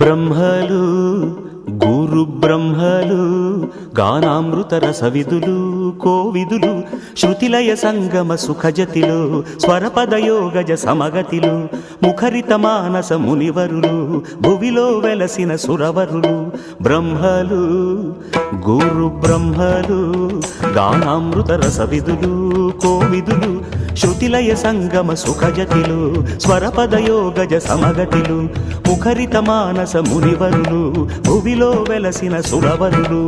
బ్రహ్మలు గురు బ్రహ్మలు గానామృత రసవిదులు కోవిదులు శృతిలయ సంగమ సుఖజతిలో స్వరపదయోగజ సమగతిలు ముఖరిత మానస మునివరులు భువిలో వెలసిన సురవరులు బ్రహ్మలు గురు బ్రహ్మలు గానామృత రసవిదులు కోవిదులు శృతిలయ సంగమ సుఖజతిలు స్వరపదయోగజ సమగతిలు ముఖరిత మానస మునివరులు భువిలో వెలసిన సురవరులు